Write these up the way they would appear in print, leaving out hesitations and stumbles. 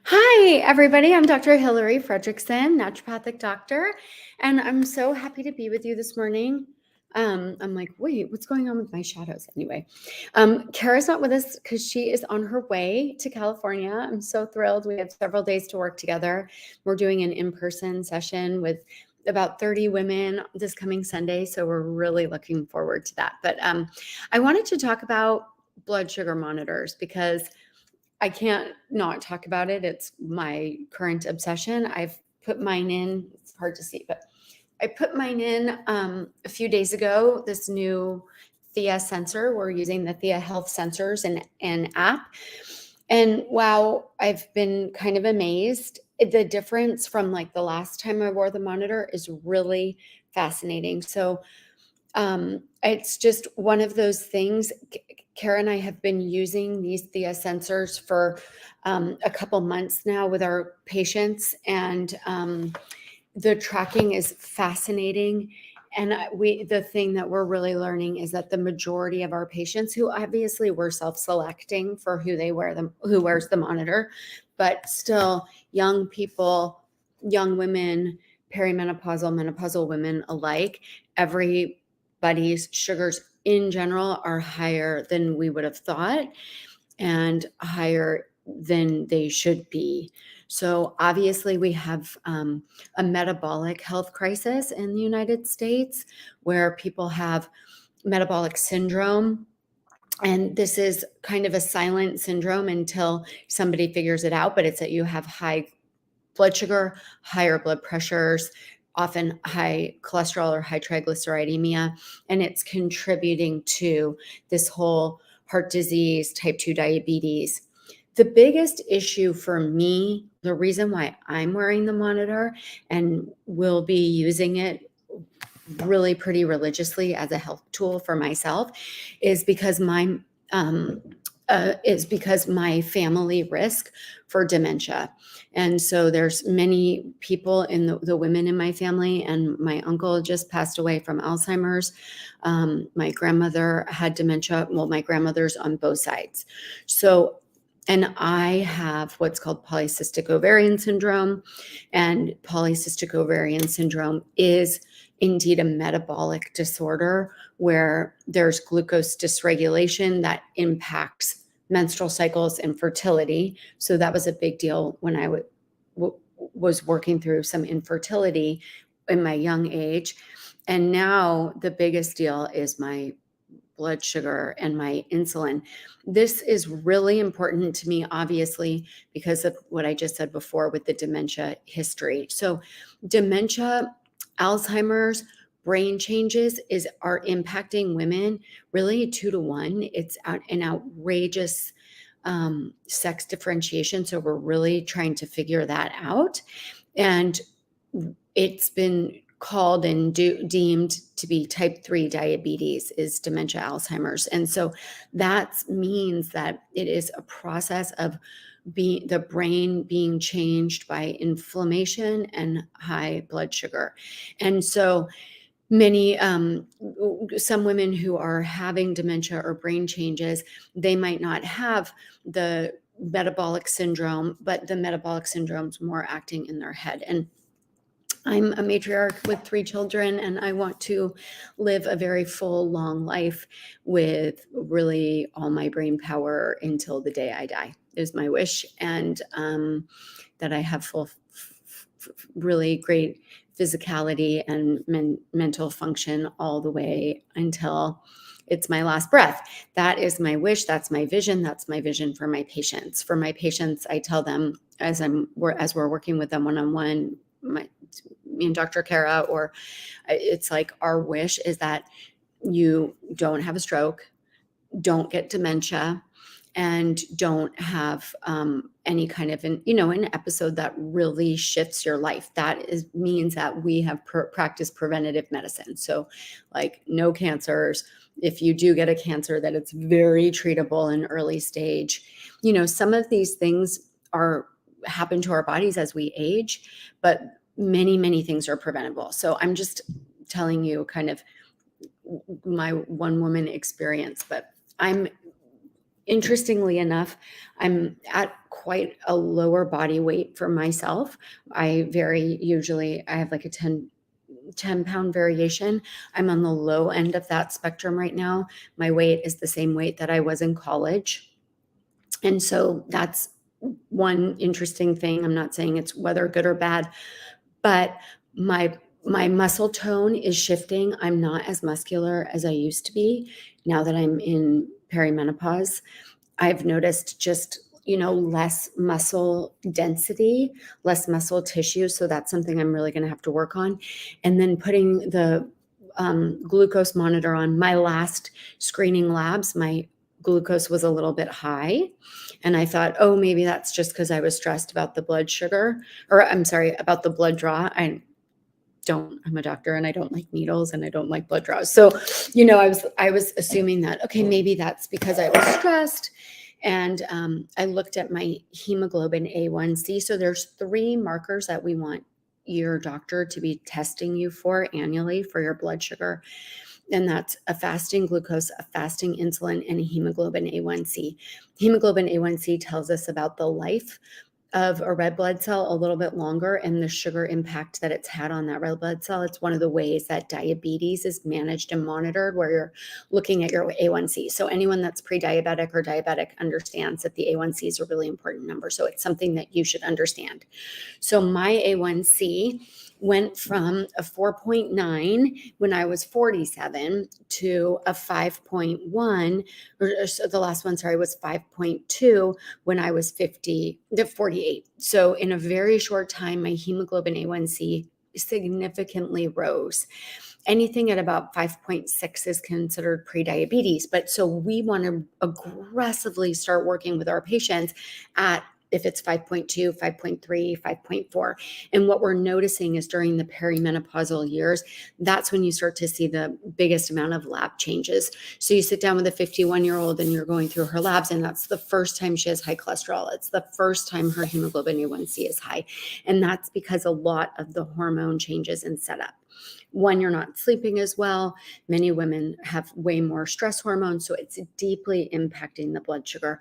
Hi, everybody. I'm Dr. Hillary Fredrickson, naturopathic doctor, and I'm so happy to be with you this morning. I'm like, wait, what's going on with my shadows? Anyway, Kara's not with us because she is on her way to California. I'm so thrilled. We have several days to work together. We're doing an in-person session with about 30 women this coming Sunday, so we're really looking forward to that. But I wanted to talk about blood sugar monitors because I can't not talk about it. It's my current obsession. I've put mine in. It's hard to see, but I put mine in a few days ago. This new Thea sensor. We're using the Thea Health sensors and app. And wow, I've been kind of amazed. The difference from like the last time I wore the monitor is really fascinating. So it's just one of those things. Kara and I have been using these Thea sensors for a couple months now with our patients, and the tracking is fascinating. And the thing that we're really learning is that the majority of our patients, who obviously we're self-selecting for who wears the monitor, but still young people, young women, perimenopausal, menopausal women alike, everybody's sugars in general are higher than we would have thought and higher than they should be. So obviously we have a metabolic health crisis in the United States where people have metabolic syndrome. And this is kind of a silent syndrome until somebody figures it out, but it's that you have high blood sugar, higher blood pressures, often high cholesterol or high triglyceridemia, and it's contributing to this whole heart disease, type 2 diabetes. The biggest issue for me, the reason why I'm wearing the monitor and will be using it really pretty religiously as a health tool for myself, is because my family risk for dementia. And so there's many people in the women in my family, and my uncle just passed away from Alzheimer's. My grandmother had dementia. Well, my grandmother's on both sides. So, and I have what's called polycystic ovarian syndrome, and polycystic ovarian syndrome is indeed a metabolic disorder where there's glucose dysregulation that impacts menstrual cycles and fertility. So that was a big deal when I was working through some infertility in my young age. And now the biggest deal is my blood sugar and my insulin. This is really important to me, obviously, because of what I just said before with the dementia history. So dementia, Alzheimer's, brain changes are impacting women really 2 to 1. It's an outrageous sex differentiation. So we're really trying to figure that out. And it's been called and deemed to be type 3 diabetes is dementia Alzheimer's. And so that means that it is a process of the brain being changed by inflammation and high blood sugar. And so many some women who are having dementia or brain changes, they might not have the metabolic syndrome, but the metabolic syndrome's more acting in their head. And I'm a matriarch with 3 children, and I want to live a very full, long life with really all my brain power until the day I die, is my wish. And that I have really great physicality and mental function all the way until it's my last breath. That is my wish. That's my vision. That's my vision for my patients. For my patients, I tell them as we're working with them one-on-one, me and Dr. Kara, or it's like our wish is that you don't have a stroke, don't get dementia, and don't have any kind of an episode that really shifts your life. Means that we have practiced preventative medicine. So like no cancers. If you do get a cancer, that it's very treatable in early stage. Some of these things happen to our bodies as we age, but many, many things are preventable. So I'm just telling you kind of my one woman experience, but I'm Interestingly enough, I'm at quite a lower body weight for myself. I have like a 10-pound variation. I'm on the low end of that spectrum right now. My weight is the same weight that I was in college. And so that's one interesting thing. I'm not saying it's whether good or bad, but my muscle tone is shifting. I'm not as muscular as I used to be now that I'm in perimenopause. I've noticed just, less muscle density, less muscle tissue. So that's something I'm really going to have to work on. And then putting the glucose monitor on. My last screening labs, my glucose was a little bit high. And I thought, oh, maybe that's just because I was stressed about the blood sugar, or I'm sorry, about the blood draw. I'm a doctor and I don't like needles and I don't like blood draws. So, I was assuming that, okay, maybe that's because I was stressed. And I looked at my hemoglobin A1C. So there's 3 markers that we want your doctor to be testing you for annually for your blood sugar. And that's a fasting glucose, a fasting insulin, and a hemoglobin A1C. Hemoglobin A1C tells us about the life of a red blood cell a little bit longer and the sugar impact that it's had on that red blood cell. It's one of the ways that diabetes is managed and monitored, where you're looking at your A1C. So anyone that's pre-diabetic or diabetic understands that the A1C is a really important number. So it's something that you should understand. So my A1C went from a 4.9 when I was 47 to a 5.1, or so the last one, sorry, was 5.2 when I was 48. So in a very short time, my hemoglobin A1C significantly rose. Anything at about 5.6 is considered prediabetes. But so we want to aggressively start working with our patients at, if it's 5.2, 5.3, 5.4. And what we're noticing is during the perimenopausal years, that's when you start to see the biggest amount of lab changes. So you sit down with a 51-year-old and you're going through her labs, and that's the first time she has high cholesterol. It's the first time her hemoglobin A1C is high. And that's because a lot of the hormone changes in setup. One, you're not sleeping as well. Many women have way more stress hormones, so it's deeply impacting the blood sugar.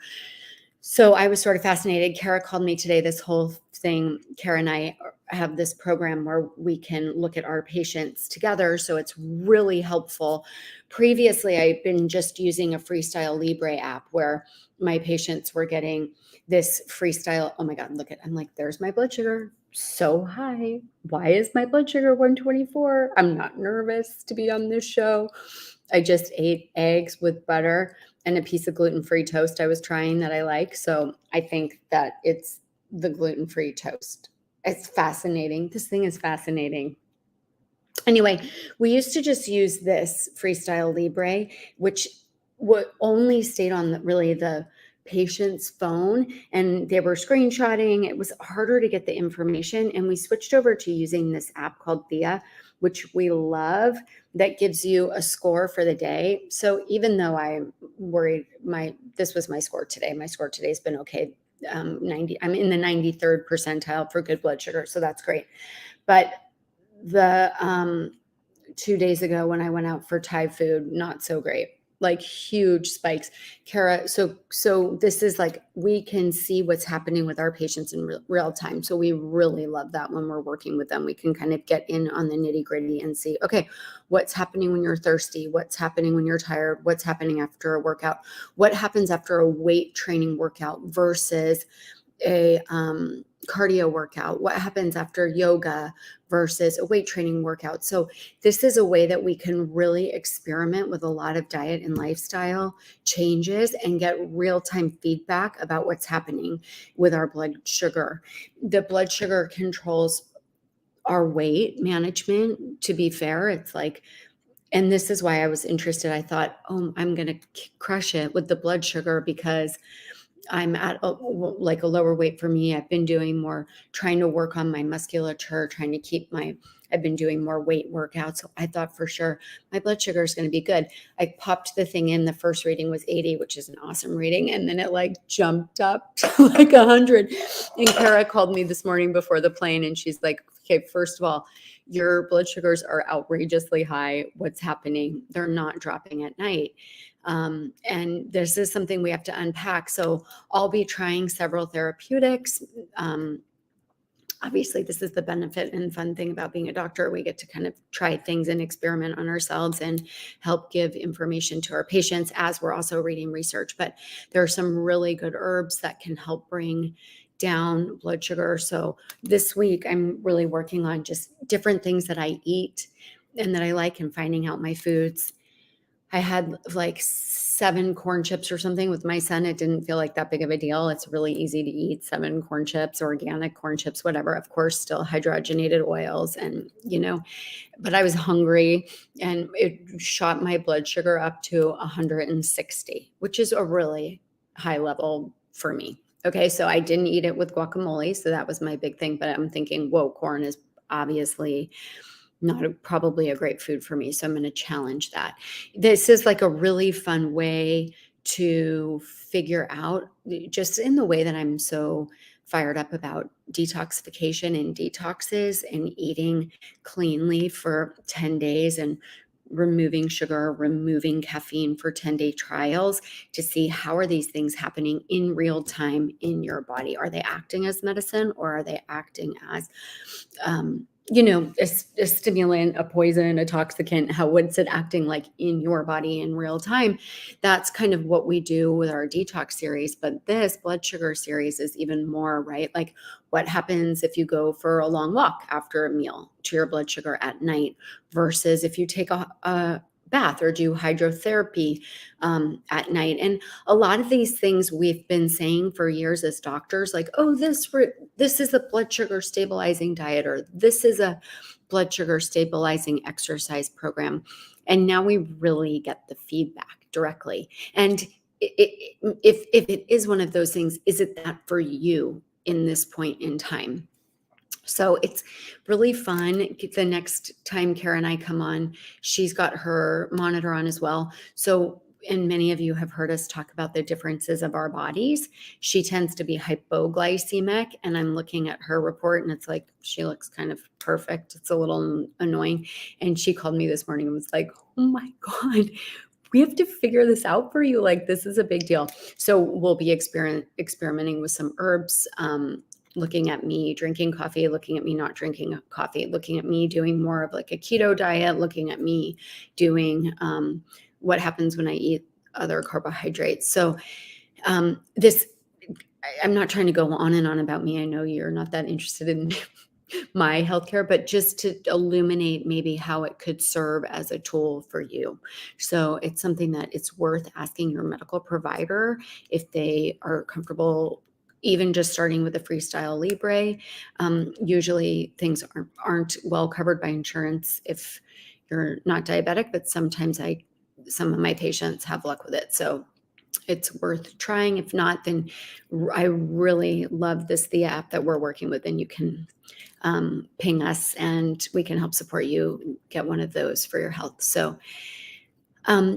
So I was sort of fascinated. Kara called me today, this whole thing. Kara and I have this program where we can look at our patients together. So it's really helpful. Previously, I've been just using a Freestyle Libre app where my patients were getting this Freestyle. Oh my God, I'm like, there's my blood sugar. So high. Why is my blood sugar 124? I'm not nervous to be on this show. I just ate eggs with butter and a piece of gluten-free toast I was trying that I like. So I think that it's the gluten-free toast. It's fascinating. This thing is fascinating. Anyway, we used to just use this Freestyle Libre, which only stayed on the patient's phone, and they were screenshotting. It was harder to get the information. And we switched over to using this app called Thea, which we love, that gives you a score for the day. So even though I'm worried, this was my score today. My score today has been okay. 90. I'm in the 93rd percentile for good blood sugar. So that's great. But the 2 days ago when I went out for Thai food, not so great. Like huge spikes. Kara, so this is like, we can see what's happening with our patients in real time. So we really love that when we're working with them. We can kind of get in on the nitty gritty and see, okay, what's happening when you're thirsty? What's happening when you're tired? What's happening after a workout? What happens after a weight training workout versus a cardio workout? What happens after yoga versus a weight training workout? So this is a way that we can really experiment with a lot of diet and lifestyle changes and get real-time feedback about what's happening with our blood sugar. The blood sugar controls our weight management. To be fair, it's like, and this is why I was interested. I thought, oh, I'm going to crush it with the blood sugar because I'm at a lower weight for me. I've been doing more, trying to work on my musculature, I've been doing more weight workouts. So I thought for sure my blood sugar is going to be good. I popped the thing in. The first reading was 80, which is an awesome reading. And then it jumped up to 100. And Kara called me this morning before the plane and she's like, okay, first of all, your blood sugars are outrageously high. What's happening? They're not dropping at night. And this is something we have to unpack. So I'll be trying several therapeutics. Obviously, this is the benefit and fun thing about being a doctor. We get to kind of try things and experiment on ourselves and help give information to our patients as we're also reading research. But there are some really good herbs that can help bring down blood sugar. So this week, I'm really working on just different things that I eat and that I like and finding out my foods. I had like 7 corn chips or something with my son. It didn't feel like that big of a deal. It's really easy to eat 7 corn chips, organic corn chips, whatever. Of course, still hydrogenated oils and, but I was hungry and it shot my blood sugar up to 160, which is a really high level for me. Okay, so I didn't eat it with guacamole. So that was my big thing. But I'm thinking, whoa, corn is obviously probably a great food for me. So I'm going to challenge that. This is like a really fun way to figure out, just in the way that I'm so fired up about detoxification and detoxes and eating cleanly for 10 days and removing sugar, removing caffeine for 10-day trials to see how are these things happening in real time in your body. Are they acting as medicine or are they acting as a stimulant, a poison, a toxicant? What's it acting like in your body in real time? That's kind of what we do with our detox series. But this blood sugar series is even more, right? Like what happens if you go for a long walk after a meal to your blood sugar at night versus if you take a bath or do hydrotherapy at night. And a lot of these things we've been saying for years as doctors, like, oh, this is a blood sugar stabilizing diet, or this is a blood sugar stabilizing exercise program. And now we really get the feedback directly. And if it is one of those things, is it that for you in this point in time? So it's really fun. The next time Kara and I come on, she's got her monitor on as well. So, and many of you have heard us talk about the differences of our bodies. She tends to be hypoglycemic, and I'm looking at her report and it's like, she looks kind of perfect. It's a little annoying. And she called me this morning and was like, oh my God, we have to figure this out for you. Like, this is a big deal. So we'll be experimenting with some herbs, looking at me drinking coffee, looking at me not drinking coffee, looking at me doing more of like a keto diet, looking at me doing what happens when I eat other carbohydrates. So I'm not trying to go on and on about me. I know you're not that interested in my healthcare, but just to illuminate maybe how it could serve as a tool for you. So it's something that it's worth asking your medical provider if they are comfortable even just starting with a Freestyle Libre. Usually things aren't well covered by insurance if you're not diabetic, but sometimes some of my patients have luck with it. So it's worth trying. If not, then I really love the app that we're working with, and you can ping us and we can help support you get one of those for your health. So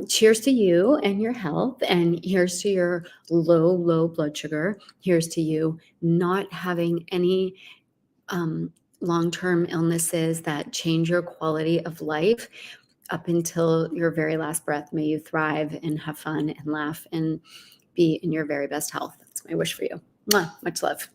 cheers to you and your health, and here's to your low blood sugar. Here's to you not having any long-term illnesses that change your quality of life up until your very last breath. May you thrive and have fun and laugh and be in your very best health. That's my wish for you. Mwah, much love.